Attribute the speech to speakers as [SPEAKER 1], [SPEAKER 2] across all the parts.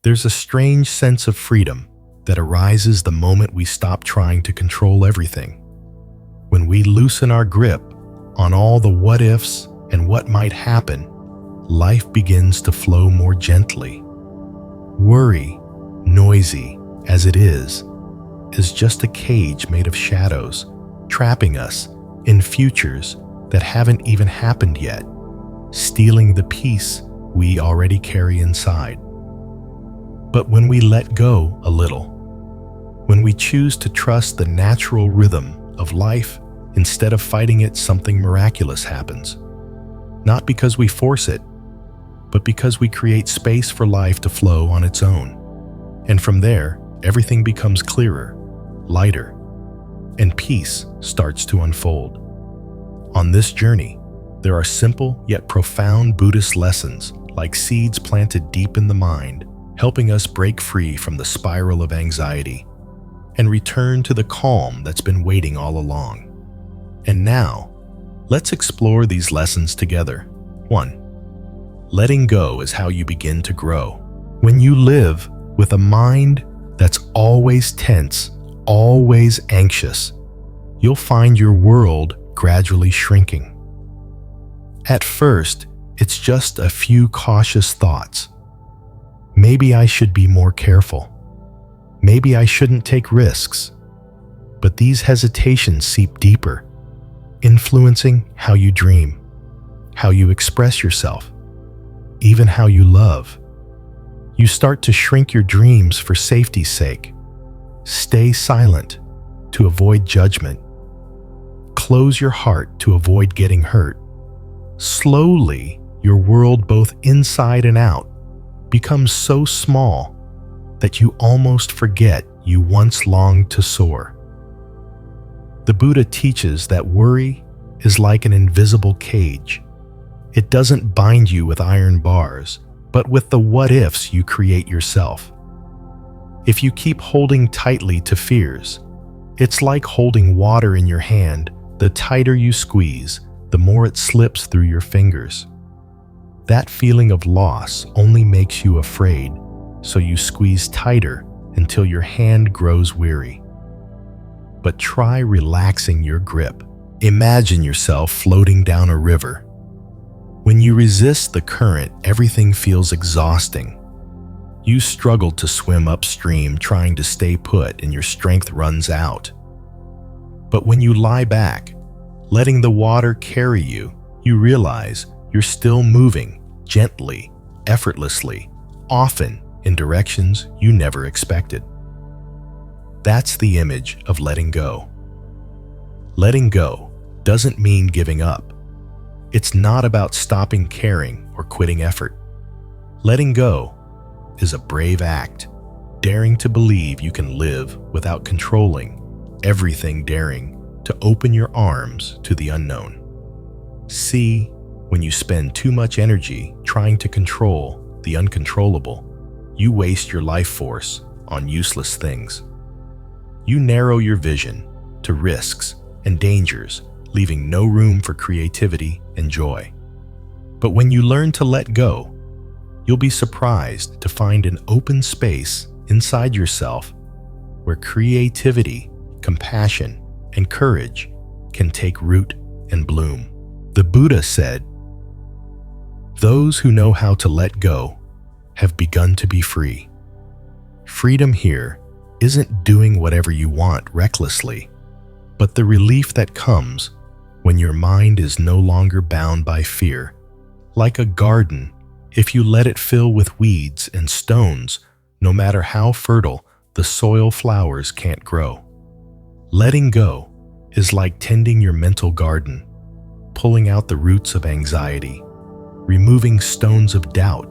[SPEAKER 1] There's a strange sense of freedom that arises the moment we stop trying to control everything. When we loosen our grip on all the what ifs and what might happen, life begins to flow more gently. Worry, noisy as it is just a cage made of shadows, trapping us in futures that haven't even happened yet, stealing the peace we already carry inside. But when we let go a little, when we choose to trust the natural rhythm of life instead of fighting it, something miraculous happens. Not because we force it, but because we create space for life to flow on its own. And from there, everything becomes clearer, lighter, and peace starts to unfold. On this journey, there are simple yet profound Buddhist lessons, like seeds planted deep in the mind, helping us break free from the spiral of anxiety and return to the calm that's been waiting all along. And now, let's explore these lessons together. 1. Letting go is how you begin to grow. When you live with a mind that's always tense, always anxious, you'll find your world gradually shrinking. At first, it's just a few cautious thoughts. Maybe I should be more careful. Maybe I shouldn't take risks. But these hesitations seep deeper, influencing how you dream, how you express yourself, even how you love. You start to shrink your dreams for safety's sake. Stay silent to avoid judgment. Close your heart to avoid getting hurt. Slowly, your world, both inside and out, becomes so small that you almost forget you once longed to soar. The Buddha teaches that worry is like an invisible cage. It doesn't bind you with iron bars, but with the what-ifs you create yourself. If you keep holding tightly to fears, it's like holding water in your hand. The tighter you squeeze, the more it slips through your fingers. That feeling of loss only makes you afraid, so you squeeze tighter until your hand grows weary. But try relaxing your grip. Imagine yourself floating down a river. When you resist the current, everything feels exhausting. You struggle to swim upstream, trying to stay put, and your strength runs out. But when you lie back, letting the water carry you, you realize you're still moving, gently, effortlessly, often in directions you never expected. That's the image of letting go. Letting go doesn't mean giving up. It's not about stopping caring or quitting effort. Letting go is a brave act, daring to believe you can live without controlling everything, daring to open your arms to the unknown. See, when you spend too much energy trying to control the uncontrollable, you waste your life force on useless things. You narrow your vision to risks and dangers, leaving no room for creativity and joy. But when you learn to let go, you'll be surprised to find an open space inside yourself where creativity, compassion, and courage can take root and bloom. The Buddha said, "Those who know how to let go have begun to be free." Freedom here isn't doing whatever you want recklessly, but the relief that comes when your mind is no longer bound by fear. Like a garden, if you let it fill with weeds and stones, no matter how fertile, the soil, flowers can't grow. Letting go is like tending your mental garden, pulling out the roots of anxiety, removing stones of doubt,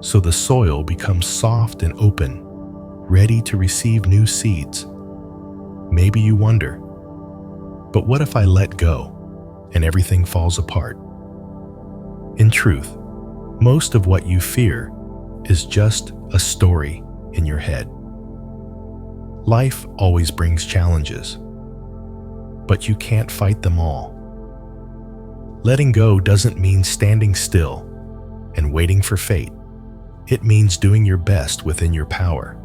[SPEAKER 1] so the soil becomes soft and open, ready to receive new seeds. Maybe you wonder, but what if I let go and everything falls apart? In truth, most of what you fear is just a story in your head. Life always brings challenges, but you can't fight them all. Letting go doesn't mean standing still and waiting for fate. It means doing your best within your power,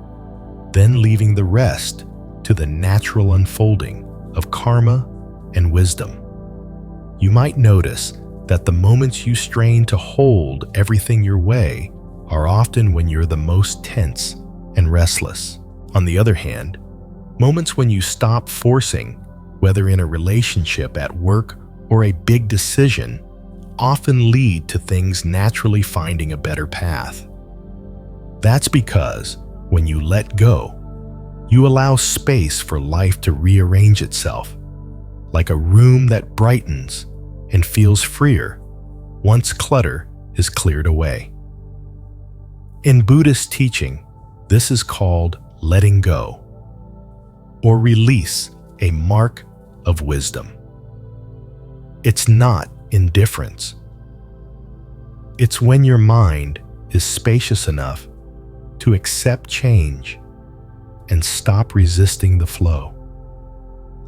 [SPEAKER 1] then leaving the rest to the natural unfolding of karma and wisdom. You might notice that the moments you strain to hold everything your way are often when you're the most tense and restless. On the other hand, moments when you stop forcing, whether in a relationship, at work, or a big decision, often lead to things naturally finding a better path. That's because when you let go, you allow space for life to rearrange itself, like a room that brightens and feels freer once clutter is cleared away. In Buddhist teaching, this is called letting go, or release, a mark of wisdom. It's not indifference. It's when your mind is spacious enough to accept change and stop resisting the flow.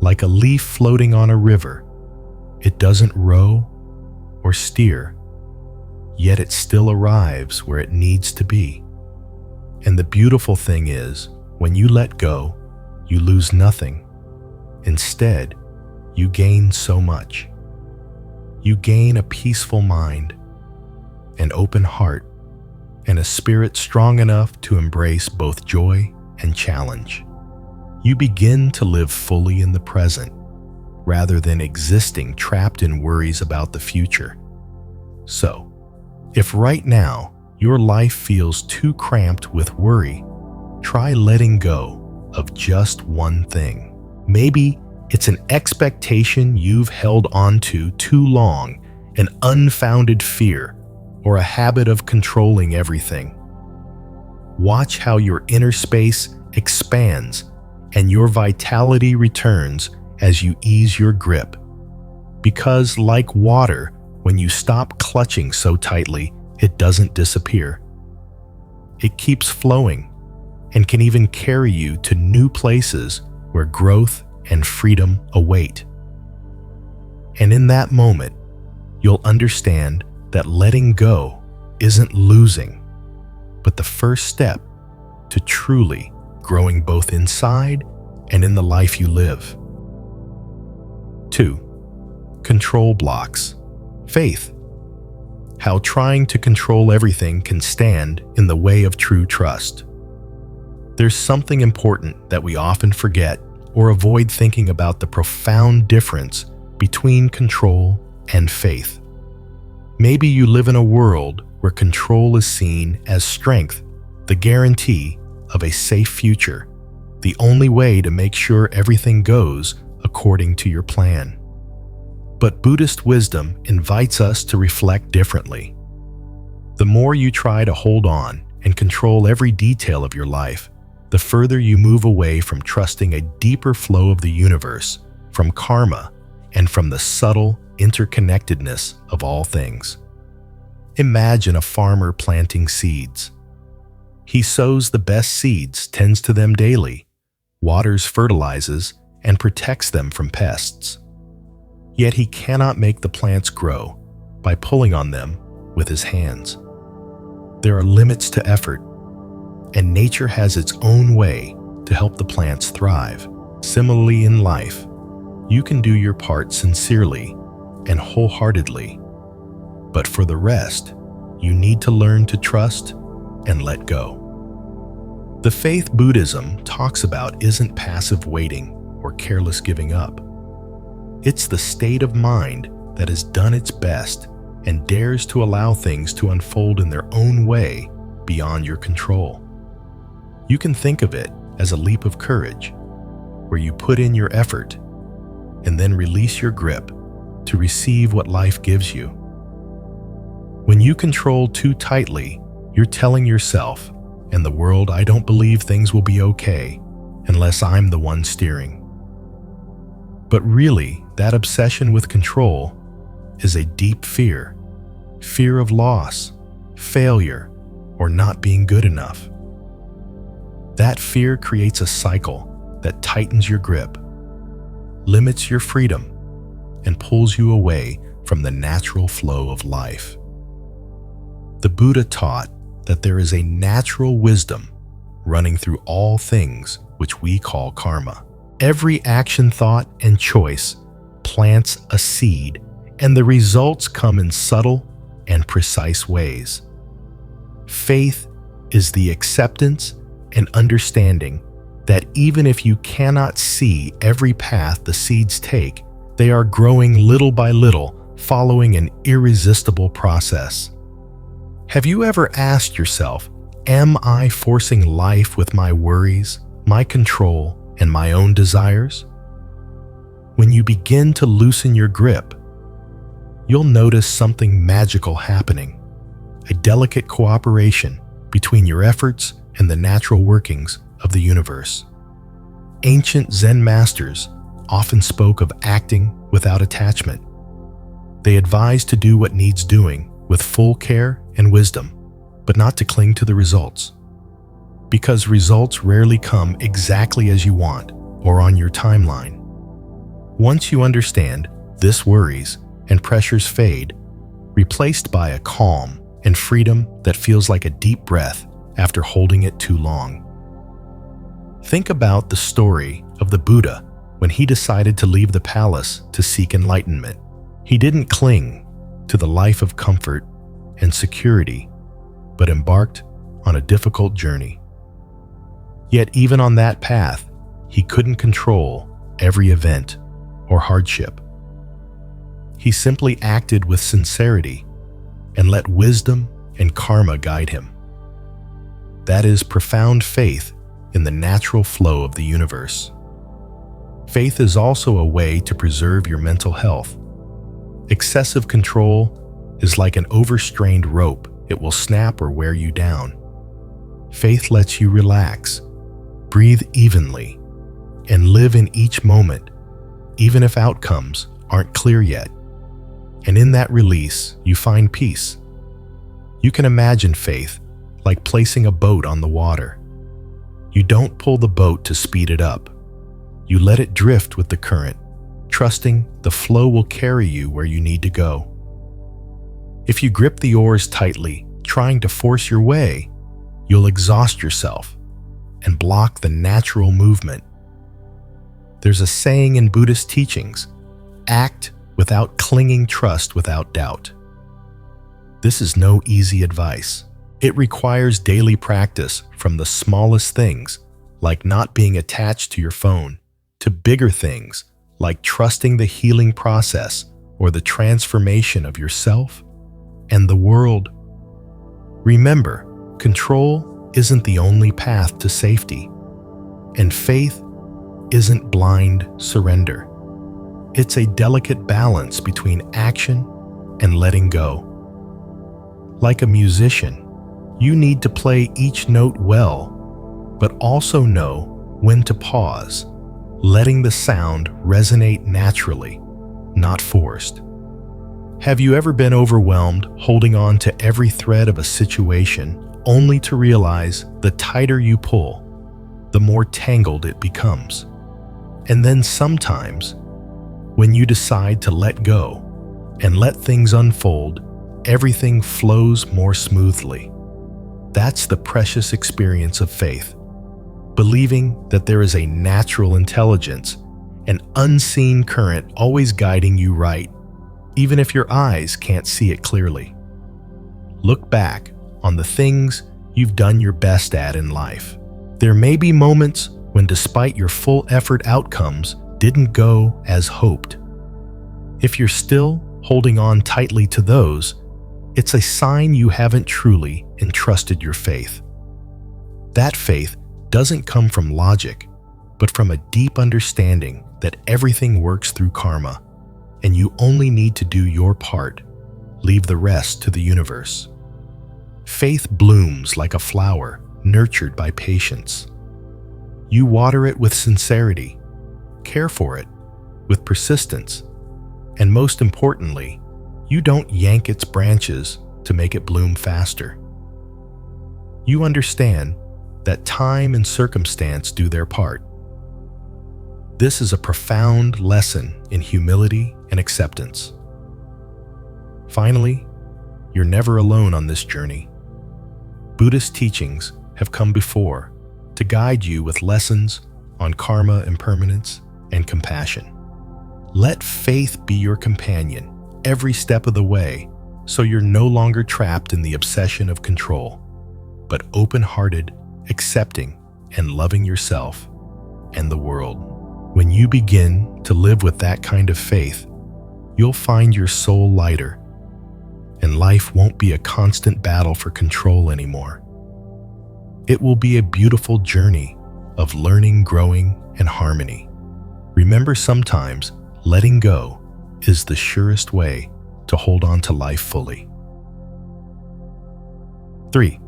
[SPEAKER 1] Like a leaf floating on a river, it doesn't row or steer, yet it still arrives where it needs to be. And the beautiful thing is, when you let go, you lose nothing. Instead, you gain so much. You gain a peaceful mind, an open heart, and a spirit strong enough to embrace both joy and challenge. You begin to live fully in the present, rather than existing trapped in worries about the future. So, if right now your life feels too cramped with worry, try letting go of just one thing. Maybe it's an expectation you've held onto too long, an unfounded fear, or a habit of controlling everything. Watch how your inner space expands and your vitality returns as you ease your grip. Because like water, when you stop clutching so tightly, it doesn't disappear. It keeps flowing and can even carry you to new places where growth and freedom await. And in that moment, you'll understand that letting go isn't losing, but the first step to truly growing both inside and in the life you live. 2. Control blocks. Faith. How trying to control everything can stand in the way of true trust. There's something important that we often forget or avoid thinking about: the profound difference between control and faith. Maybe you live in a world where control is seen as strength, the guarantee of a safe future, the only way to make sure everything goes according to your plan. But Buddhist wisdom invites us to reflect differently. The more you try to hold on and control every detail of your life, the further you move away from trusting a deeper flow of the universe, from karma, and from the subtle interconnectedness of all things. Imagine a farmer planting seeds. He sows the best seeds, tends to them daily, waters, fertilizes, and protects them from pests. Yet he cannot make the plants grow by pulling on them with his hands. There are limits to effort, and nature has its own way to help the plants thrive. Similarly in life, you can do your part sincerely and wholeheartedly, but for the rest, you need to learn to trust and let go. The faith Buddhism talks about isn't passive waiting or careless giving up. It's the state of mind that has done its best and dares to allow things to unfold in their own way beyond your control. You can think of it as a leap of courage, where you put in your effort and then release your grip to receive what life gives you. When you control too tightly, you're telling yourself and the world, "I don't believe things will be okay unless I'm the one steering." But really, that obsession with control is a deep fear of loss, failure, or not being good enough. That fear creates a cycle that tightens your grip, limits your freedom, and pulls you away from the natural flow of life. The Buddha taught that there is a natural wisdom running through all things which we call karma. Every action, thought, and choice plants a seed, and the results come in subtle and precise ways. Faith is the acceptance and understanding that even if you cannot see every path the seeds take, they are growing little by little, following an irresistible process. Have you ever asked yourself, am I forcing life with my worries, my control, and my own desires? When you begin to loosen your grip, you'll notice something magical happening, a delicate cooperation between your efforts and the natural workings of the universe. Ancient Zen masters often spoke of acting without attachment. They advised to do what needs doing with full care and wisdom, but not to cling to the results. Because results rarely come exactly as you want or on your timeline. Once you understand this, worries and pressures fade, replaced by a calm and freedom that feels like a deep breath after holding it too long. Think about the story of the Buddha when he decided to leave the palace to seek enlightenment. He didn't cling to the life of comfort and security, but embarked on a difficult journey. Yet even on that path, he couldn't control every event or hardship. He simply acted with sincerity and let wisdom and karma guide him. That is profound faith in the natural flow of the universe. Faith is also a way to preserve your mental health. Excessive control is like an overstrained rope. It will snap or wear you down. Faith lets you relax, breathe evenly, and live in each moment, even if outcomes aren't clear yet. And in that release, you find peace. You can imagine faith like placing a boat on the water. You don't pull the boat to speed it up. You let it drift with the current, trusting the flow will carry you where you need to go. If you grip the oars tightly, trying to force your way, you'll exhaust yourself and block the natural movement. There's a saying in Buddhist teachings, act without clinging, trust without doubt. This is no easy advice. It requires daily practice from the smallest things, like not being attached to your phone, to bigger things, like trusting the healing process or the transformation of yourself and the world. Remember, control isn't the only path to safety, and faith isn't blind surrender. It's a delicate balance between action and letting go. Like a musician, you need to play each note well, but also know when to pause, letting the sound resonate naturally, not forced. Have you ever been overwhelmed holding on to every thread of a situation only to realize the tighter you pull, the more tangled it becomes? And then sometimes, when you decide to let go and let things unfold, everything flows more smoothly. That's the precious experience of faith, believing that there is a natural intelligence, an unseen current always guiding you right, even if your eyes can't see it clearly. Look back on the things you've done your best at in life. There may be moments when, despite your full effort, outcomes didn't go as hoped. If you're still holding on tightly to those, it's a sign you haven't truly entrusted your faith. That faith doesn't come from logic, but from a deep understanding that everything works through karma, and you only need to do your part, leave the rest to the universe. Faith blooms like a flower nurtured by patience. You water it with sincerity, care for it with persistence, and most importantly, you don't yank its branches to make it bloom faster. You understand that time and circumstance do their part. This is a profound lesson in humility and acceptance. Finally, you're never alone on this journey. Buddhist teachings have come before to guide you with lessons on karma, impermanence, and compassion. Let faith be your companion every step of the way, so you're no longer trapped in the obsession of control, but open-hearted, accepting, and loving yourself and the world. When you begin to live with that kind of faith, you'll find your soul lighter, and life won't be a constant battle for control anymore. It will be a beautiful journey of learning, growing, and harmony. Remember, sometimes letting go is the surest way to hold on to life fully. 3.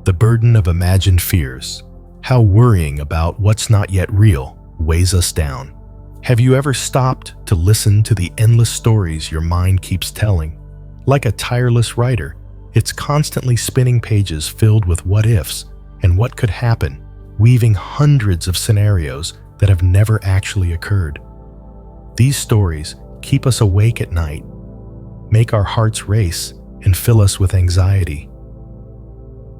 [SPEAKER 1] The burden of imagined fears. How worrying about what's not yet real weighs us down. Have you ever stopped to listen to the endless stories your mind keeps telling? Like a tireless writer, it's constantly spinning pages filled with what-ifs and what could happen, weaving hundreds of scenarios that have never actually occurred. These stories keep us awake at night, make our hearts race, and fill us with anxiety.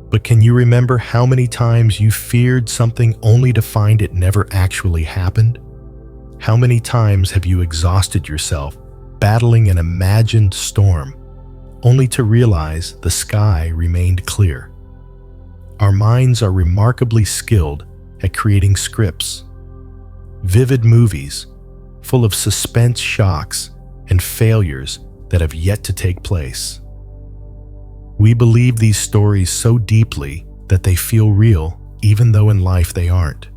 [SPEAKER 1] But can you remember how many times you feared something only to find it never actually happened? How many times have you exhausted yourself battling an imagined storm, only to realize the sky remained clear? Our minds are remarkably skilled at creating scripts, vivid movies full of suspense, shocks, and failures that have yet to take place. We believe these stories so deeply that they feel real, even though in life they aren't.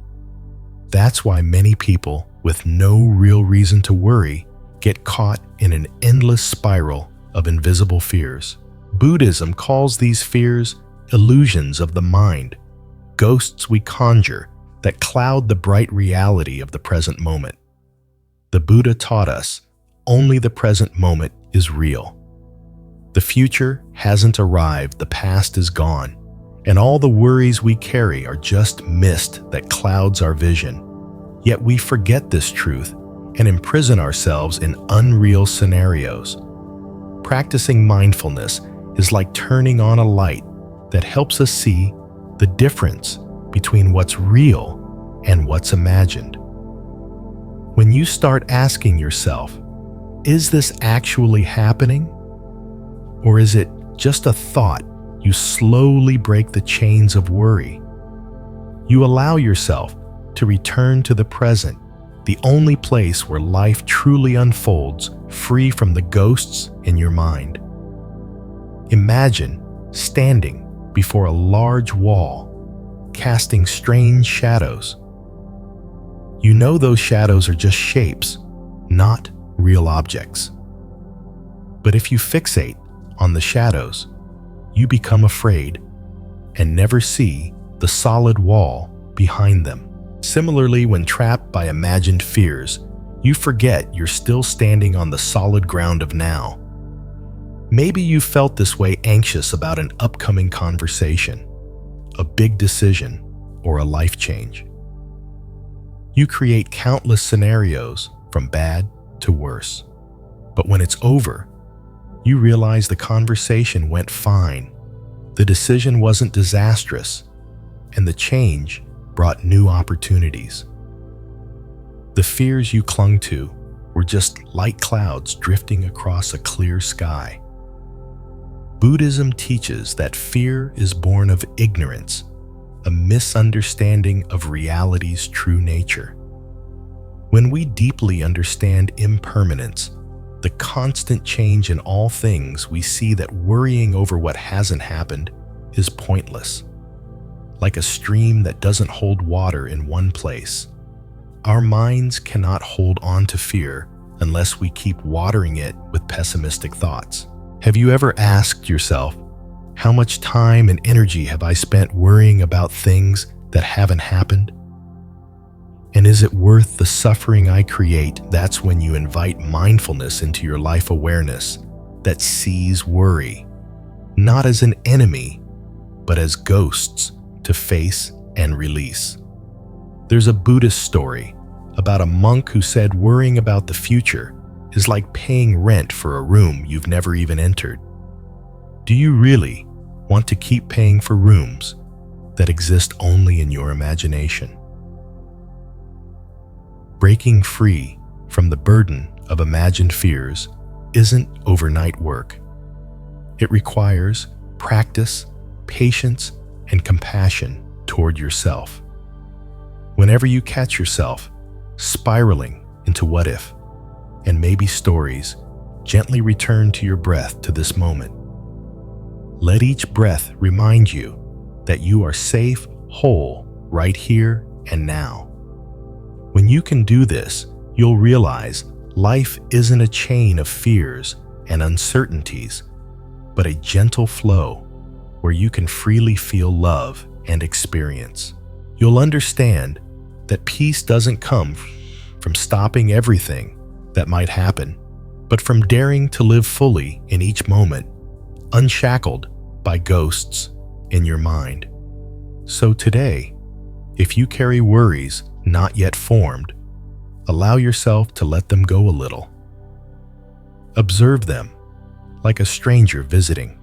[SPEAKER 1] That's why many people with no real reason to worry get caught in an endless spiral of invisible fears. Buddhism calls these fears illusions of the mind, ghosts we conjure that cloud the bright reality of the present moment. The Buddha taught us only the present moment is real. The future hasn't arrived, the past is gone, and all the worries we carry are just mist that clouds our vision. Yet we forget this truth and imprison ourselves in unreal scenarios. Practicing mindfulness is like turning on a light that helps us see the difference between what's real and what's imagined. When you start asking yourself, is this actually happening? Or is it just a thought? You slowly break the chains of worry. You allow yourself to return to the present, the only place where life truly unfolds, free from the ghosts in your mind. Imagine standing before a large wall, casting strange shadows. You know those shadows are just shapes, not real objects. But if you fixate on the shadows, you become afraid and never see the solid wall behind them. Similarly, when trapped by imagined fears, you forget you're still standing on the solid ground of now. Maybe you felt this way anxious about an upcoming conversation, a big decision, or a life change. You create countless scenarios from bad to worse. But when it's over, you realize the conversation went fine, the decision wasn't disastrous, and the change brought new opportunities. The fears you clung to were just light clouds drifting across a clear sky. Buddhism teaches that fear is born of ignorance, a misunderstanding of reality's true nature. When we deeply understand impermanence, the constant change in all things, we see that worrying over what hasn't happened is pointless. Like a stream that doesn't hold water in one place, our minds cannot hold on to fear unless we keep watering it with pessimistic thoughts. Have you ever asked yourself, how much time and energy have I spent worrying about things that haven't happened? And is it worth the suffering I create? That's when you invite mindfulness into your life awareness that sees worry, not as an enemy, but as ghosts to face and release. There's a Buddhist story about a monk who said worrying about the future is like paying rent for a room you've never even entered. Do you really want to keep paying for rooms that exist only in your imagination. Breaking free from the burden of imagined fears isn't overnight work. It requires practice, patience, and compassion toward yourself. Whenever you catch yourself spiraling into what if and maybe stories, gently return to your breath to this moment. Let each breath remind you that you are safe, whole, right here and now. When you can do this, you'll realize life isn't a chain of fears and uncertainties, but a gentle flow where you can freely feel love and experience. You'll understand that peace doesn't come from stopping everything that might happen, but from daring to live fully in each moment, unshackled by ghosts in your mind. So today, if you carry worries not yet formed, allow yourself to let them go a little. Observe them like a stranger visiting.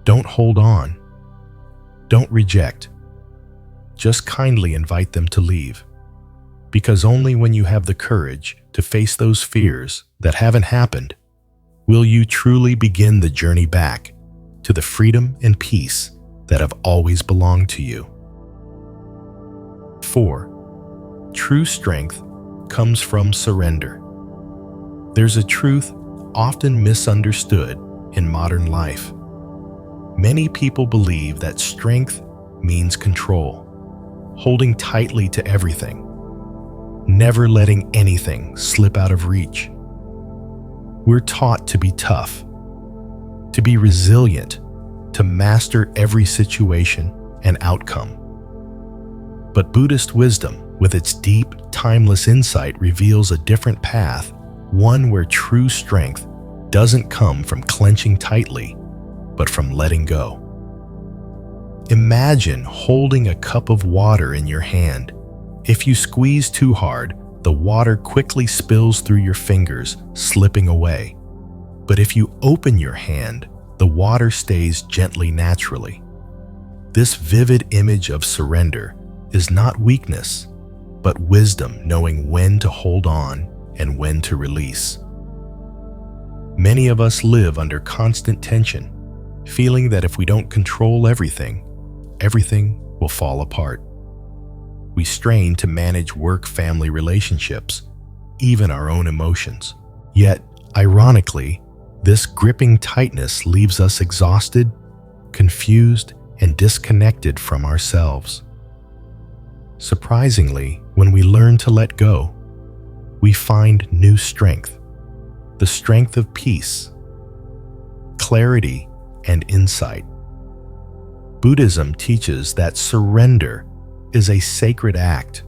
[SPEAKER 1] Don't hold on. Don't reject. Just kindly invite them to leave. Because only when you have the courage to face those fears that haven't happened will you truly begin the journey back to the freedom and peace that have always belonged to you. 4. True strength comes from surrender. There's a truth often misunderstood in modern life. Many people believe that strength means control, holding tightly to everything, never letting anything slip out of reach. We're taught to be tough, to be resilient, to master every situation and outcome. But Buddhist wisdom, with its deep, timeless insight, reveals a different path, one where true strength doesn't come from clenching tightly, but from letting go. Imagine holding a cup of water in your hand. If you squeeze too hard, the water quickly spills through your fingers, slipping away. But if you open your hand, the water stays gently naturally. This vivid image of surrender is not weakness, but wisdom, knowing when to hold on and when to release. Many of us live under constant tension, feeling that if we don't control everything, everything will fall apart. We strain to manage work-family relationships, even our own emotions. Yet, ironically, this gripping tightness leaves us exhausted, confused, and disconnected from ourselves. Surprisingly, when we learn to let go, we find new strength, the strength of peace, clarity, and insight. Buddhism teaches that surrender is a sacred act,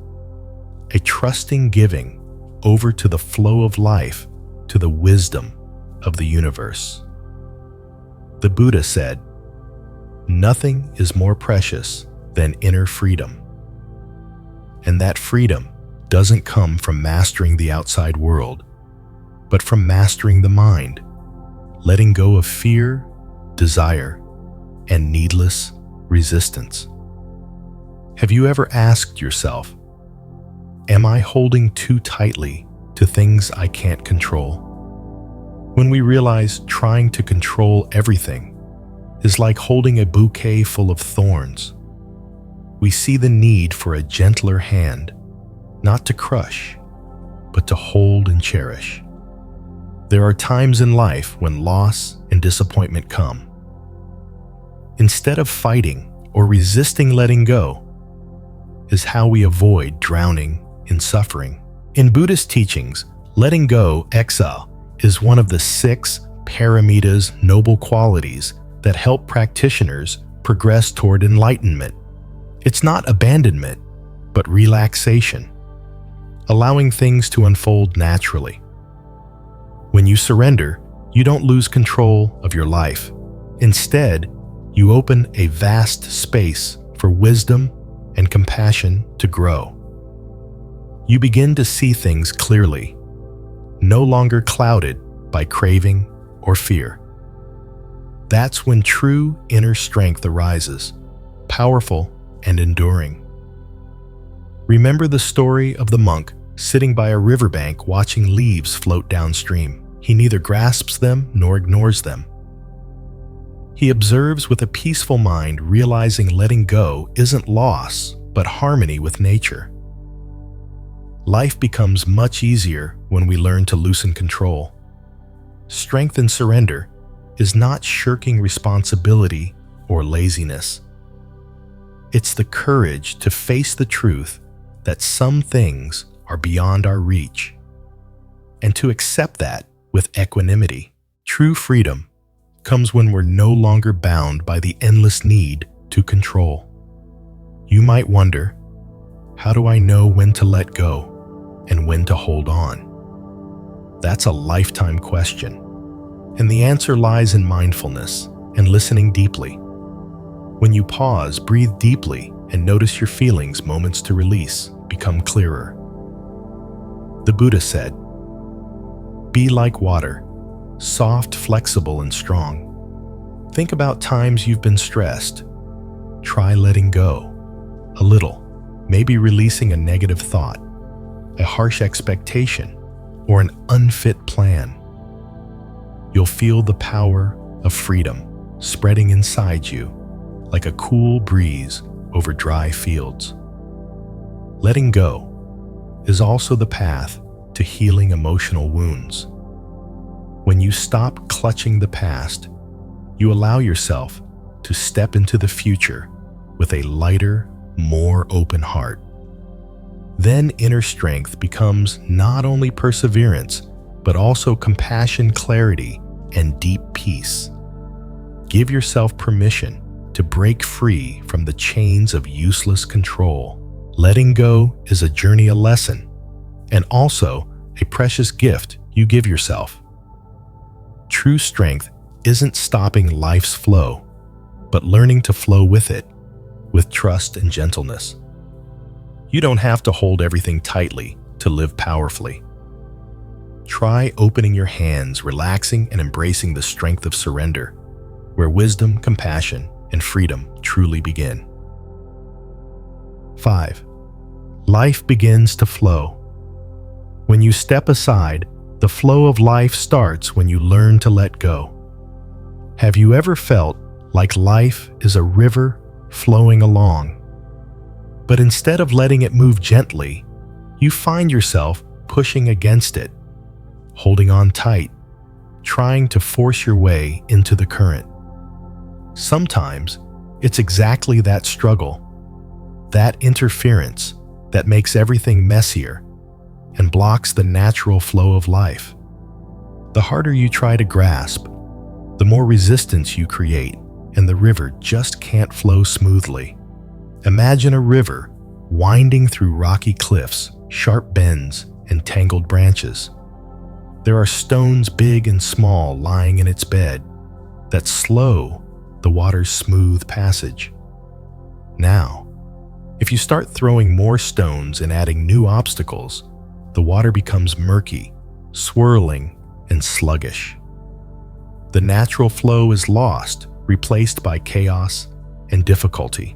[SPEAKER 1] a trusting giving over to the flow of life, to the wisdom of the universe. The Buddha said, "Nothing is more precious than inner freedom." And that freedom doesn't come from mastering the outside world, but from mastering the mind, letting go of fear, desire, and needless resistance. Have you ever asked yourself, am I holding too tightly to things I can't control? When we realize trying to control everything is like holding a bouquet full of thorns, we see the need for a gentler hand, not to crush, but to hold and cherish. There are times in life when loss and disappointment come. Instead of fighting or resisting letting go, is how we avoid drowning in suffering. In Buddhist teachings, letting go, exile, is one of the 6 paramitas, noble qualities that help practitioners progress toward enlightenment. It's not abandonment, but relaxation, allowing things to unfold naturally. When you surrender, you don't lose control of your life. Instead, you open a vast space for wisdom and compassion to grow. You begin to see things clearly, no longer clouded by craving or fear. That's when true inner strength arises, powerful and enduring. Remember the story of the monk sitting by a riverbank watching leaves float downstream. He neither grasps them nor ignores them. He observes with a peaceful mind, realizing letting go isn't loss, but harmony with nature. Life becomes much easier when we learn to loosen control. Strength and surrender is not shirking responsibility or laziness. It's the courage to face the truth that some things are beyond our reach, and to accept that with equanimity. True freedom comes when we're no longer bound by the endless need to control. You might wonder, how do I know when to let go and when to hold on? That's a lifetime question, and the answer lies in mindfulness and listening deeply. When you pause, breathe deeply, and notice your feelings, moments to release become clearer. The Buddha said, "Be like water, soft, flexible, and strong." Think about times you've been stressed. Try letting go a little, maybe releasing a negative thought, a harsh expectation, or an unfit plan. You'll feel the power of freedom spreading inside you like a cool breeze over dry fields. Letting go is also the path to healing emotional wounds. When you stop clutching the past, you allow yourself to step into the future with a lighter, more open heart. Then inner strength becomes not only perseverance, but also compassion, clarity, and deep peace. Give yourself permission to break free from the chains of useless control. Letting go is a journey, a lesson, and also a precious gift you give yourself. True strength isn't stopping life's flow, but learning to flow with it, with trust and gentleness. You don't have to hold everything tightly to live powerfully. Try opening your hands, relaxing, and embracing the strength of surrender, where wisdom, compassion, and freedom truly begin. 5. Life begins to flow. When you step aside, the flow of life starts when you learn to let go. Have you ever felt like life is a river flowing along, but instead of letting it move gently, you find yourself pushing against it, holding on tight, trying to force your way into the current? Sometimes it's exactly that struggle, that interference, that makes everything messier and blocks the natural flow of life. The harder you try to grasp, the more resistance you create, and the river just can't flow smoothly. Imagine a river winding through rocky cliffs, sharp bends, and tangled branches. There are stones big and small lying in its bed that slow the water's smooth passage. Now, if you start throwing more stones and adding new obstacles, the water becomes murky, swirling, and sluggish. The natural flow is lost, replaced by chaos and difficulty.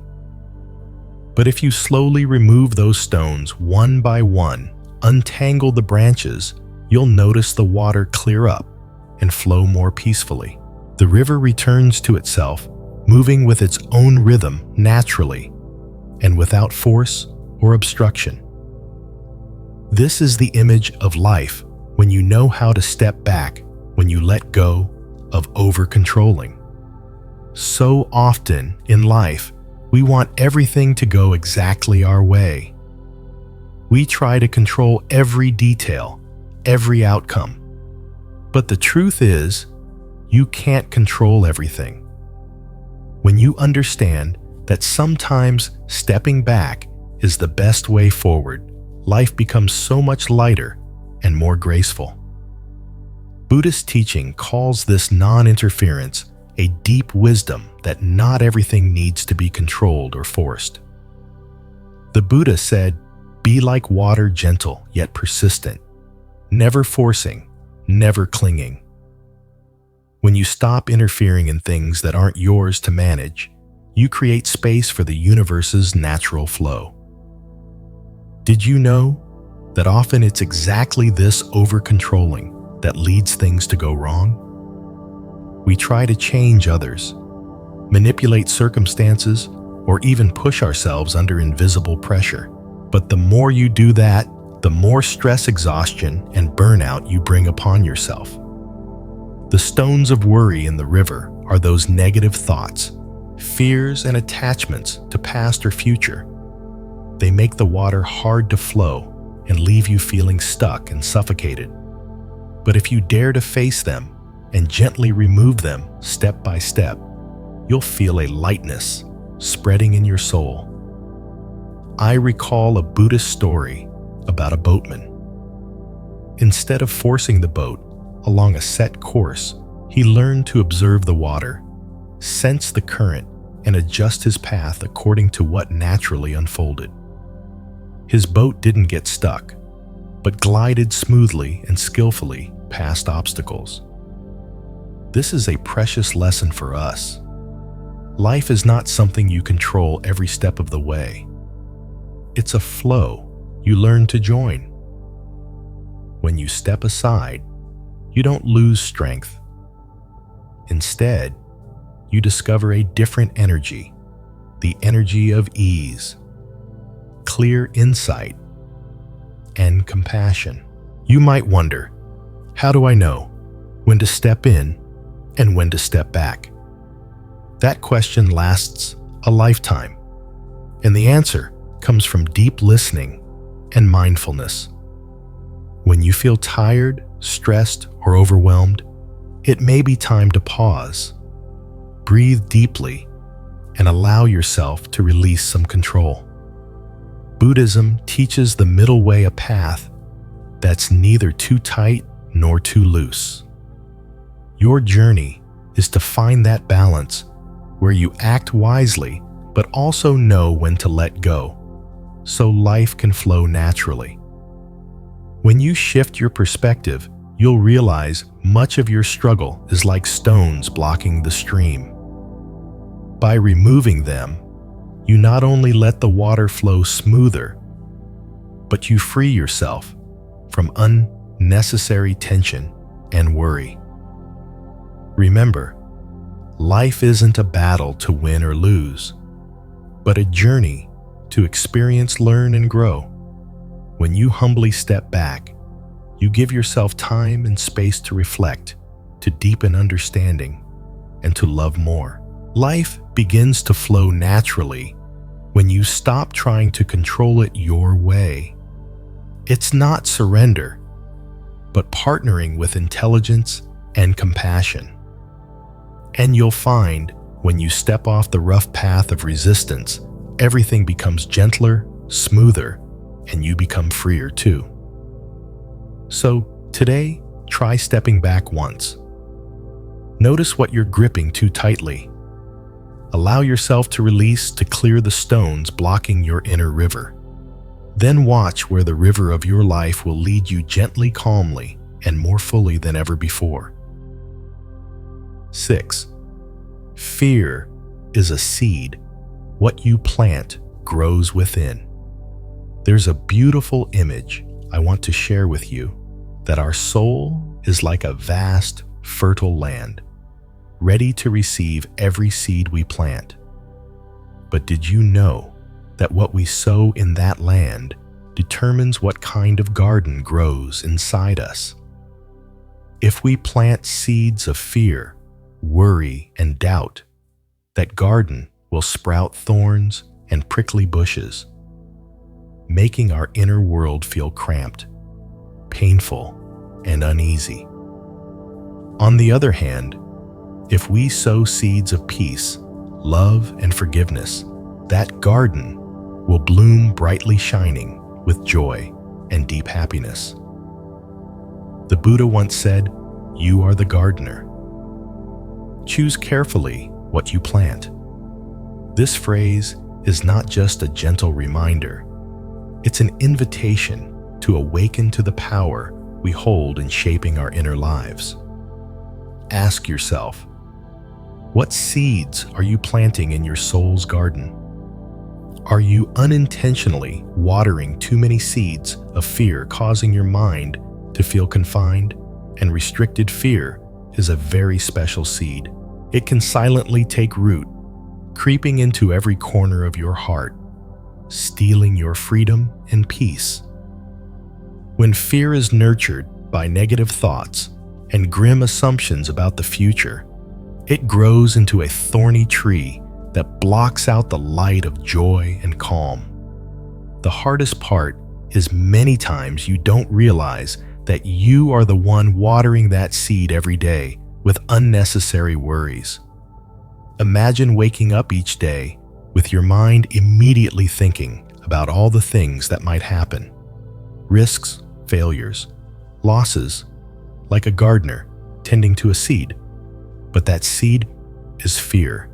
[SPEAKER 1] But if you slowly remove those stones one by one, untangle the branches, you'll notice the water clear up and flow more peacefully. The river returns to itself, moving with its own rhythm naturally and without force or obstruction. This is the image of life when you know how to step back, when you let go of over-controlling. So often in life, we want everything to go exactly our way. We try to control every detail, every outcome. But the truth is, you can't control everything. When you understand that sometimes stepping back is the best way forward, life becomes so much lighter and more graceful. Buddhist teaching calls this non-interference a deep wisdom that not everything needs to be controlled or forced. The Buddha said, "Be like water, gentle yet persistent, never forcing, never clinging." When you stop interfering in things that aren't yours to manage, you create space for the universe's natural flow. Did you know that often it's exactly this over-controlling that leads things to go wrong? We try to change others, manipulate circumstances, or even push ourselves under invisible pressure. But the more you do that, the more stress, exhaustion, and burnout you bring upon yourself. The stones of worry in the river are those negative thoughts, fears, and attachments to past or future. They make the water hard to flow and leave you feeling stuck and suffocated. But if you dare to face them and gently remove them step by step, you'll feel a lightness spreading in your soul. I recall a Buddhist story about a boatman. Instead of forcing the boat along a set course, he learned to observe the water, sense the current, and adjust his path according to what naturally unfolded. His boat didn't get stuck, but glided smoothly and skillfully past obstacles. This is a precious lesson for us. Life is not something you control every step of the way. It's a flow you learn to join. When you step aside, you don't lose strength. Instead, you discover a different energy, the energy of ease, clear insight, and compassion. You might wonder, how do I know when to step in and when to step back? That question lasts a lifetime, and the answer comes from deep listening and mindfulness. When you feel tired, stressed, or overwhelmed, it may be time to pause, breathe deeply, and allow yourself to release some control. Buddhism teaches the middle way, a path that's neither too tight nor too loose. Your journey is to find that balance where you act wisely but also know when to let go, so life can flow naturally. When you shift your perspective, you'll realize much of your struggle is like stones blocking the stream. By removing them, you not only let the water flow smoother, but you free yourself from unnecessary tension and worry. Remember, life isn't a battle to win or lose, but a journey to experience, learn, and grow. When you humbly step back, you give yourself time and space to reflect, to deepen understanding, and to love more. Life begins to flow naturally when you stop trying to control it your way. It's not surrender, but partnering with intelligence and compassion. And you'll find when you step off the rough path of resistance, everything becomes gentler, smoother, and you become freer too. So today, try stepping back once. Notice what you're gripping too tightly. Allow yourself to release, to clear the stones blocking your inner river. Then watch where the river of your life will lead you gently, calmly, and more fully than ever before. 6. Fear is a seed. What you plant grows within. There's a beautiful image I want to share with you, that our soul is like a vast, fertile land, ready to receive every seed we plant. But did you know that what we sow in that land determines what kind of garden grows inside us? If we plant seeds of fear, worry, and doubt, that garden will sprout thorns and prickly bushes, making our inner world feel cramped, painful, and uneasy. On the other hand, if we sow seeds of peace, love, and forgiveness, that garden will bloom brightly shining with joy and deep happiness. The Buddha once said, "You are the gardener." Choose carefully what you plant. This phrase is not just a gentle reminder. It's an invitation to awaken to the power we hold in shaping our inner lives. ask yourself, what seeds are you planting in your soul's garden? Are you unintentionally watering too many seeds of fear, causing your mind to feel confined? And restricted fear is a very special seed. It can silently take root, creeping into every corner of your heart, stealing your freedom and peace. When fear is nurtured by negative thoughts and grim assumptions about the future, it grows into a thorny tree that blocks out the light of joy and calm. The hardest part is many times you don't realize that you are the one watering that seed every day with unnecessary worries. Imagine waking up each day with your mind immediately thinking about all the things that might happen. Risks, failures, losses, like a gardener tending to a seed. But that seed is fear.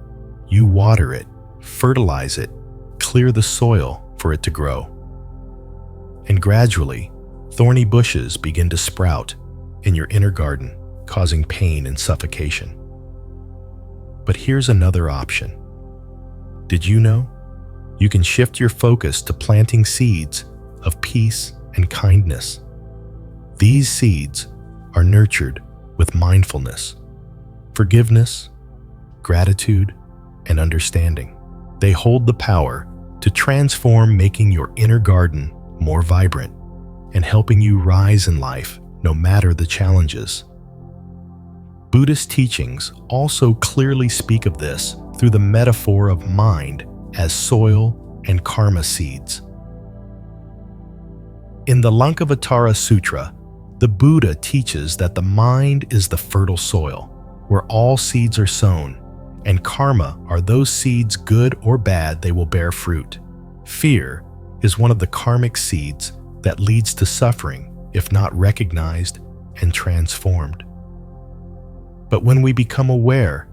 [SPEAKER 1] You water it, fertilize it, clear the soil for it to grow. And gradually, thorny bushes begin to sprout in your inner garden, causing pain and suffocation. But here's another option. Did you know? You can shift your focus to planting seeds of peace and kindness. These seeds are nurtured with mindfulness, forgiveness, gratitude, and understanding. They hold the power to transform, making your inner garden more vibrant and helping you rise in life no matter the challenges. Buddhist teachings also clearly speak of this through the metaphor of mind as soil and karma seeds. In the Lankavatara Sutra, the Buddha teaches that the mind is the fertile soil where all seeds are sown, and karma are those seeds, good or bad, they will bear fruit. Fear is one of the karmic seeds that leads to suffering if not recognized and transformed. But when we become aware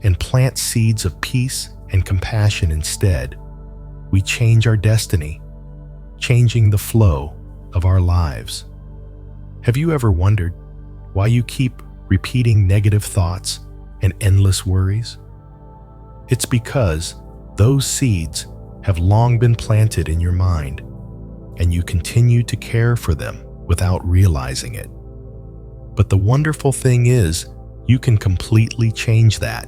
[SPEAKER 1] and plant seeds of peace and compassion instead, we change our destiny, changing the flow of our lives. Have you ever wondered why you keep repeating negative thoughts and endless worries? It's because those seeds have long been planted in your mind, and you continue to care for them without realizing it. But the wonderful thing is, you can completely change that,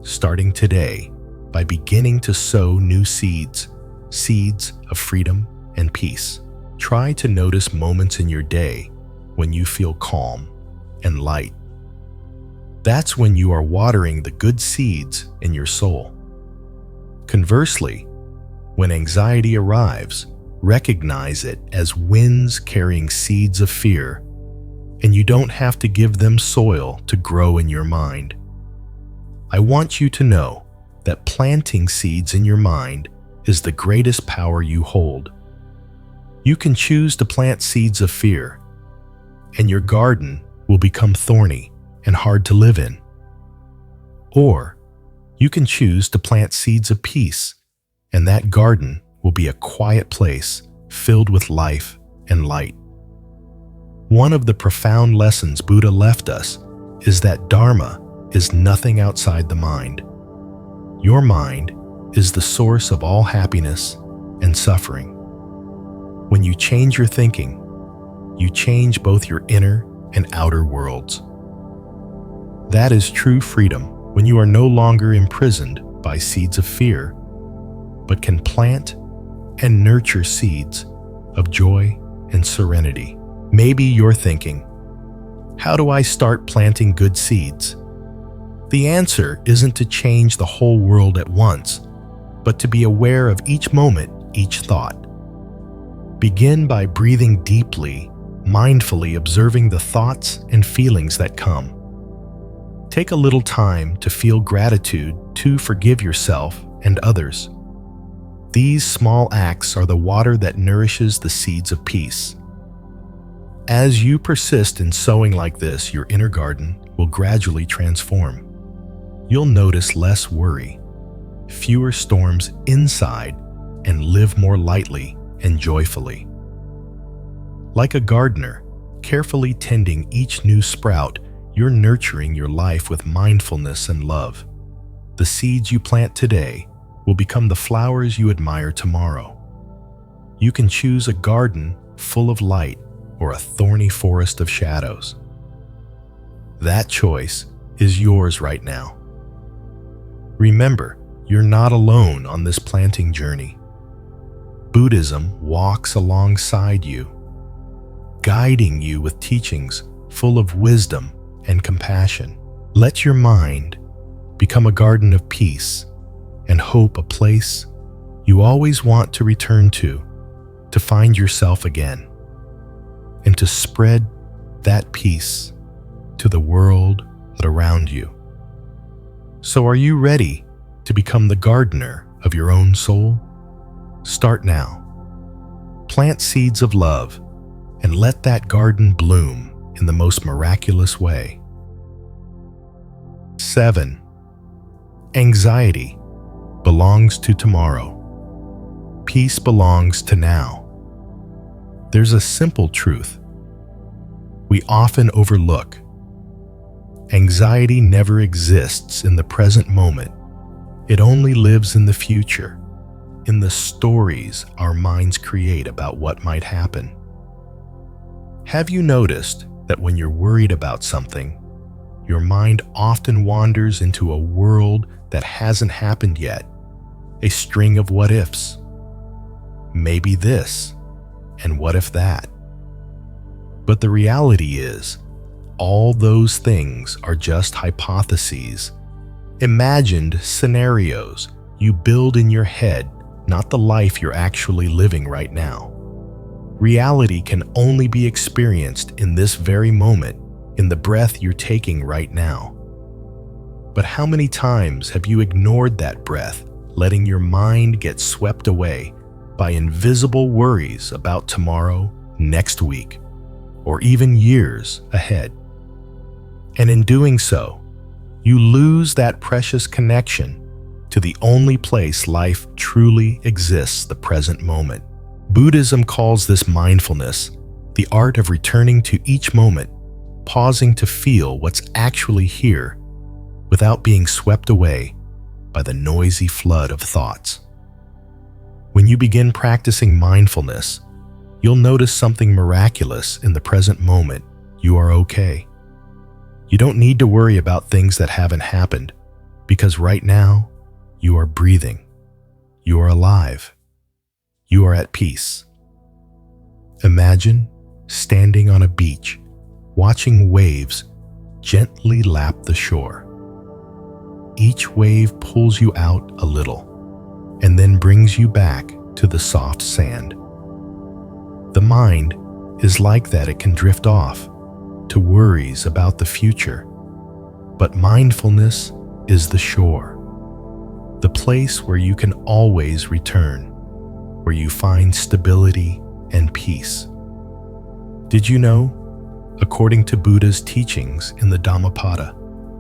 [SPEAKER 1] starting today, by beginning to sow new seeds, seeds of freedom and peace. Try to notice moments in your day when you feel calm and light. That's when you are watering the good seeds in your soul. Conversely, when anxiety arrives, recognize it as winds carrying seeds of fear, and you don't have to give them soil to grow in your mind. I want you to know that planting seeds in your mind is the greatest power you hold. You can choose to plant seeds of fear, and your garden will become thorny and hard to live in. Or you can choose to plant seeds of peace, and that garden will be a quiet place filled with life and light. One of the profound lessons Buddha left us is that Dharma is nothing outside the mind. Your mind is the source of all happiness and suffering. When you change your thinking, you change both your inner and outer worlds. That is true freedom when you are no longer imprisoned by seeds of fear, but can plant and nurture seeds of joy and serenity. Maybe you're thinking, how do I start planting good seeds? The answer isn't to change the whole world at once, but to be aware of each moment, each thought. Begin by breathing deeply, mindfully observing the thoughts and feelings that come. Take a little time to feel gratitude, to forgive yourself and others. These small acts are the water that nourishes the seeds of peace. As you persist in sowing like this, your inner garden will gradually transform. You'll notice less worry, fewer storms inside, and live more lightly and joyfully. Like a gardener, carefully tending each new sprout, you're nurturing your life with mindfulness and love. The seeds you plant today will become the flowers you admire tomorrow. You can choose a garden full of light or a thorny forest of shadows. That choice is yours right now. Remember, you're not alone on this planting journey. Buddhism walks alongside you, guiding you with teachings full of wisdom and compassion. Let your mind become a garden of peace and hope, a place you always want to return to find yourself again, and to spread that peace to the world around you. So are you ready to become the gardener of your own soul? Start now. Plant seeds of love and let that garden bloom in the most miraculous way. 7. Anxiety belongs to tomorrow. Peace belongs to now. There's a simple truth we often overlook. Anxiety never exists in the present moment. It only lives in the future, in the stories our minds create about what might happen. Have you noticed that when you're worried about something, your mind often wanders into a world that hasn't happened yet, a string of what-ifs? Maybe this, and what if that? But the reality is, all those things are just hypotheses, imagined scenarios you build in your head, not the life you're actually living right now. Reality can only be experienced in this very moment, in the breath you're taking right now. But how many times have you ignored that breath, letting your mind get swept away by invisible worries about tomorrow, next week, or even years ahead? And in doing so, you lose that precious connection to the only place life truly exists, the present moment. Buddhism calls this mindfulness, the art of returning to each moment, pausing to feel what's actually here without being swept away by the noisy flood of thoughts. When you begin practicing mindfulness, you'll notice something miraculous in the present moment. You are okay. You don't need to worry about things that haven't happened, because right now, you are breathing. You are alive. You are at peace. Imagine standing on a beach, watching waves gently lap the shore. Each wave pulls you out a little, and then brings you back to the soft sand. The mind is like that. It can drift off to worries about the future. But mindfulness is the shore, the place where you can always return, where you find stability and peace. Did you know, according to Buddha's teachings in the Dhammapada,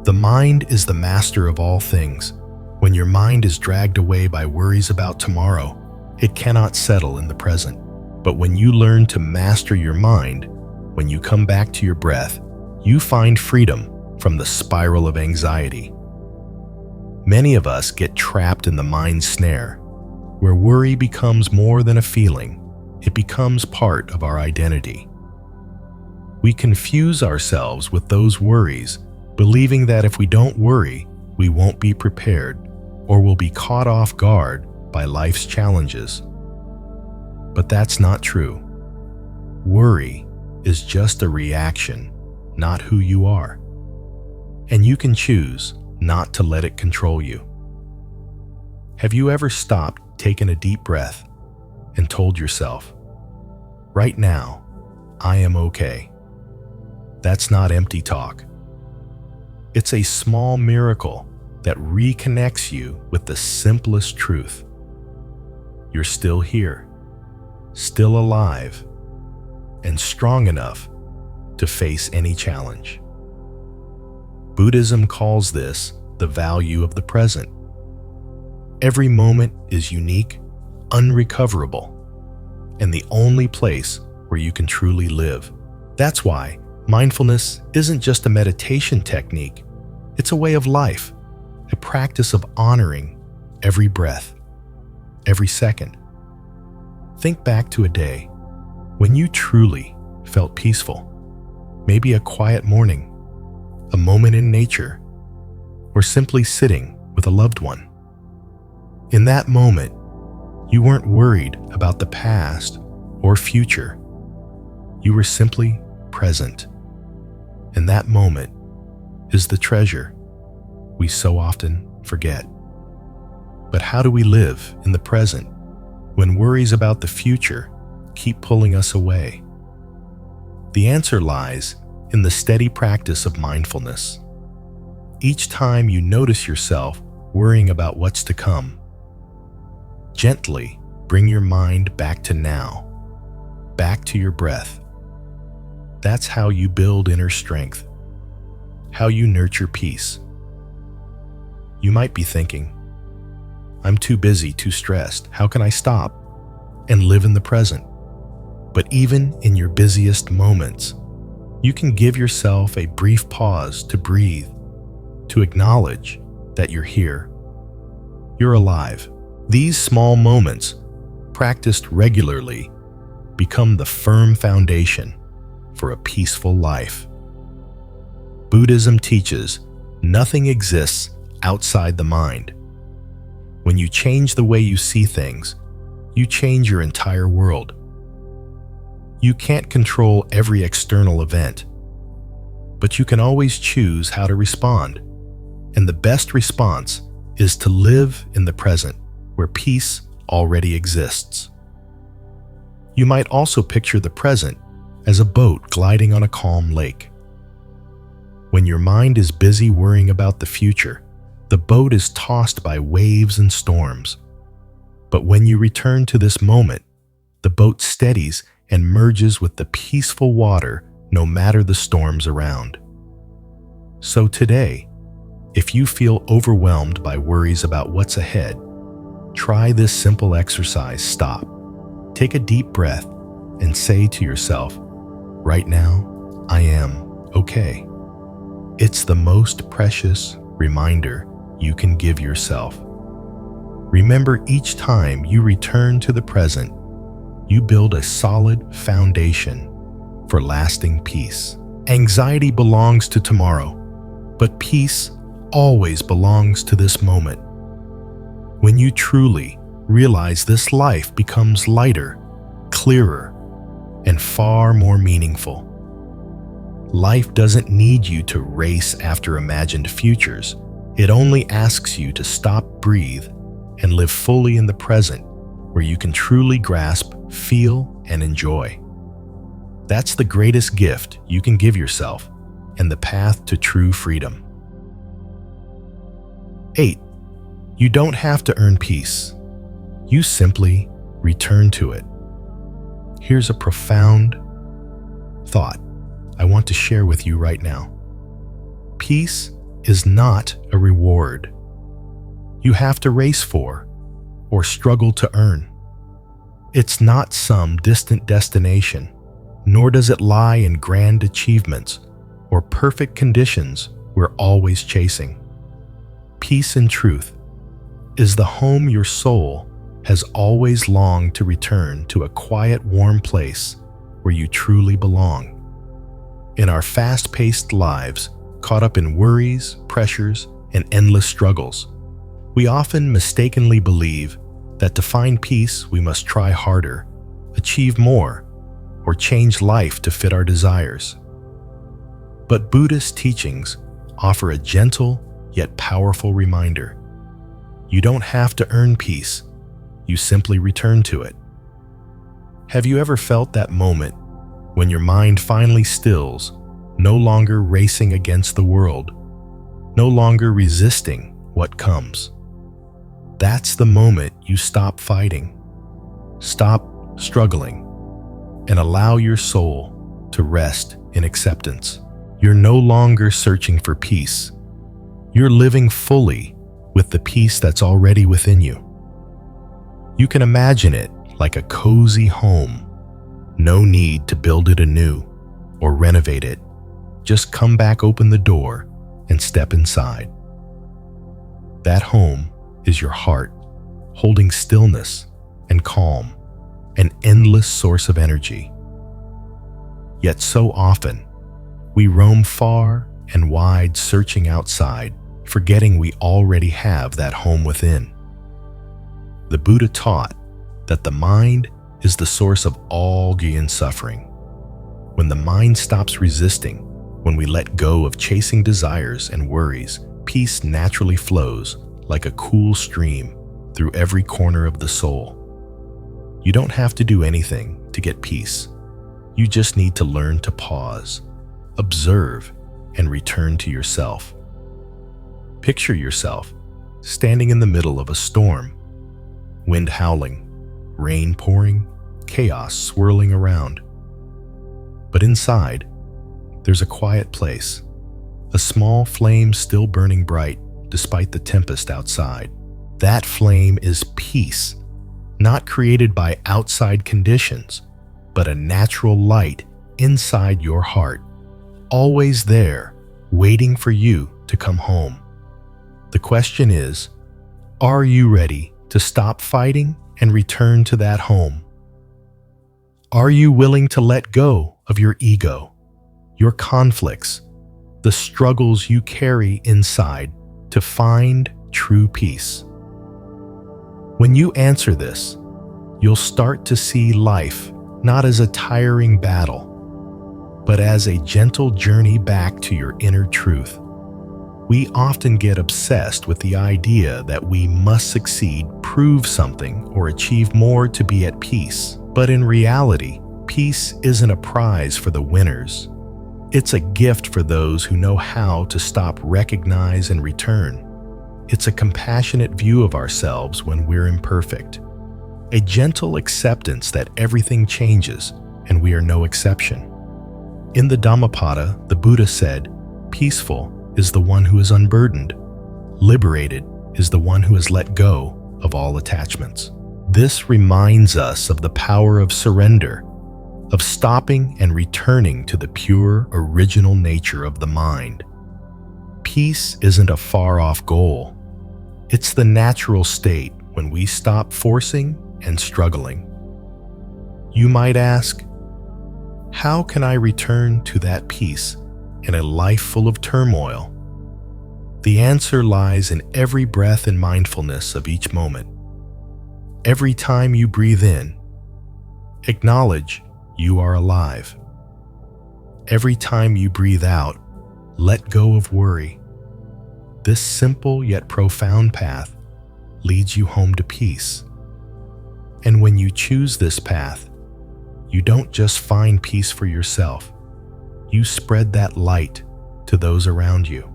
[SPEAKER 1] the mind is the master of all things. When your mind is dragged away by worries about tomorrow, it cannot settle in the present. But when you learn to master your mind, when you come back to your breath, you find freedom from the spiral of anxiety. Many of us get trapped in the mind snare, where worry becomes more than a feeling. It becomes part of our identity. We confuse ourselves with those worries, believing that if we don't worry, we won't be prepared or will be caught off guard by life's challenges. But that's not true. Worry is just a reaction, not who you are. And you can choose not to let it control you. Have you ever stopped, taken a deep breath, and told yourself, "Right now, I am okay"? That's not empty talk. It's a small miracle that reconnects you with the simplest truth. You're still here, still alive, and strong enough to face any challenge. Buddhism calls this the value of the present. Every moment is unique, unrecoverable, and the only place where you can truly live. That's why Mindfulness isn't just a meditation technique, it's a way of life, a practice of honoring every breath, every second. Think back to a day when you truly felt peaceful. Maybe a quiet morning, a moment in nature, or simply sitting with a loved one. In that moment, you weren't worried about the past or future. You were simply present. And that moment is the treasure we so often forget. But how do we live in the present when worries about the future keep pulling us away? The answer lies in the steady practice of mindfulness. Each time you notice yourself worrying about what's to come, gently bring your mind back to now, back to your breath. That's how you build inner strength, how you nurture peace. You might be thinking, I'm too busy, too stressed. How can I stop and live in the present? But even in your busiest moments, you can give yourself a brief pause to breathe, to acknowledge that you're here. You're alive. These small moments, practiced regularly, become the firm foundation for a peaceful life. Buddhism teaches nothing exists outside the mind. When you change the way you see things, you change your entire world. You can't control every external event, but you can always choose how to respond. And the best response is to live in the present, where peace already exists. You might also picture the present as a boat gliding on a calm lake. When your mind is busy worrying about the future, the boat is tossed by waves and storms. But when you return to this moment, the boat steadies and merges with the peaceful water no matter the storms around. So today, if you feel overwhelmed by worries about what's ahead, try this simple exercise. Stop, take a deep breath, and say to yourself, right now, I am okay. It's the most precious reminder you can give yourself. Remember, each time you return to the present, you build a solid foundation for lasting peace. Anxiety belongs to tomorrow, but peace always belongs to this moment. When you truly realize this, life becomes lighter, clearer, and far more meaningful. Life doesn't need you to race after imagined futures. It only asks you to stop, breathe, and live fully in the present, where you can truly grasp, feel, and enjoy. That's the greatest gift you can give yourself, and the path to true freedom. 8. You don't have to earn peace. You simply return to it. Here's a profound thought I want to share with you right now. Peace is not a reward you have to race for or struggle to earn. It's not some distant destination, nor does it lie in grand achievements or perfect conditions we're always chasing. Peace, in truth, is the home your soul has always longed to return to, a quiet, warm place where you truly belong. In our fast-paced lives, caught up in worries, pressures, and endless struggles, we often mistakenly believe that to find peace we must try harder, achieve more, or change life to fit our desires. But Buddhist teachings offer a gentle yet powerful reminder. You don't have to earn peace, you simply return to it. Have you ever felt that moment when your mind finally stills, no longer racing against the world, no longer resisting what comes? That's the moment you stop fighting, stop struggling, and allow your soul to rest in acceptance. You're no longer searching for peace. You're living fully with the peace that's already within you. You can imagine it like a cozy home. No need to build it anew or renovate it. Just come back, open the door, and step inside. That home is your heart, holding stillness and calm, an endless source of energy. Yet so often, we roam far and wide searching outside, forgetting we already have that home within. The Buddha taught that the mind is the source of all pain and suffering. When the mind stops resisting, when we let go of chasing desires and worries, peace naturally flows like a cool stream through every corner of the soul. You don't have to do anything to get peace. You just need to learn to pause, observe, and return to yourself. Picture yourself standing in the middle of a storm, wind howling, rain pouring, chaos swirling around. But inside, there's a quiet place, a small flame still burning bright despite the tempest outside. That flame is peace, not created by outside conditions, but a natural light inside your heart, always there, waiting for you to come home. The question is, are you ready to stop fighting and return to that home? Are you willing to let go of your ego, your conflicts, the struggles you carry inside to find true peace? When you answer this, you'll start to see life not as a tiring battle, but as a gentle journey back to your inner truth. We often get obsessed with the idea that we must succeed, prove something, or achieve more to be at peace. But in reality, peace isn't a prize for the winners. It's a gift for those who know how to stop, recognize, and return. It's a compassionate view of ourselves when we're imperfect, a gentle acceptance that everything changes and we are no exception. In the Dhammapada, the Buddha said, "Peaceful is the one who is unburdened. Liberated is the one who has let go of all attachments." This reminds us of the power of surrender, of stopping and returning to the pure, original nature of the mind. Peace isn't a far-off goal. It's the natural state when we stop forcing and struggling. You might ask, how can I return to that peace in a life full of turmoil? The answer lies in every breath and mindfulness of each moment. Every time you breathe in, acknowledge you are alive. Every time you breathe out, let go of worry. This simple yet profound path leads you home to peace. And when you choose this path, you don't just find peace for yourself, you spread that light to those around you.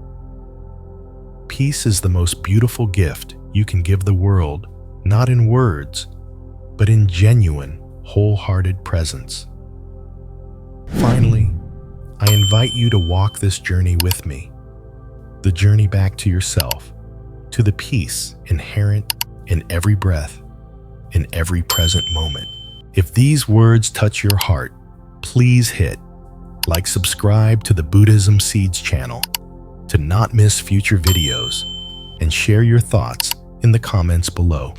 [SPEAKER 1] Peace is the most beautiful gift you can give the world, not in words, but in genuine, wholehearted presence. Finally, I invite you to walk this journey with me, the journey back to yourself, to the peace inherent in every breath, in every present moment. If these words touch your heart, please hit like, subscribe to the Buddhism Seeds channel to not miss future videos, and share your thoughts in the comments below.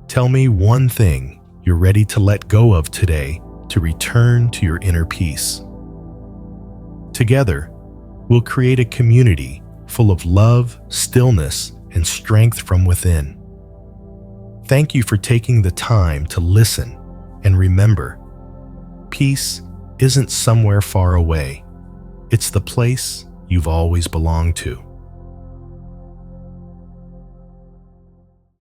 [SPEAKER 1] Tell me one thing you're ready to let go of today to return to your inner peace. Together, we'll create a community full of love, stillness, and strength from within. Thank you for taking the time to listen, and remember, peace isn't somewhere far away. It's the place you've always belonged to.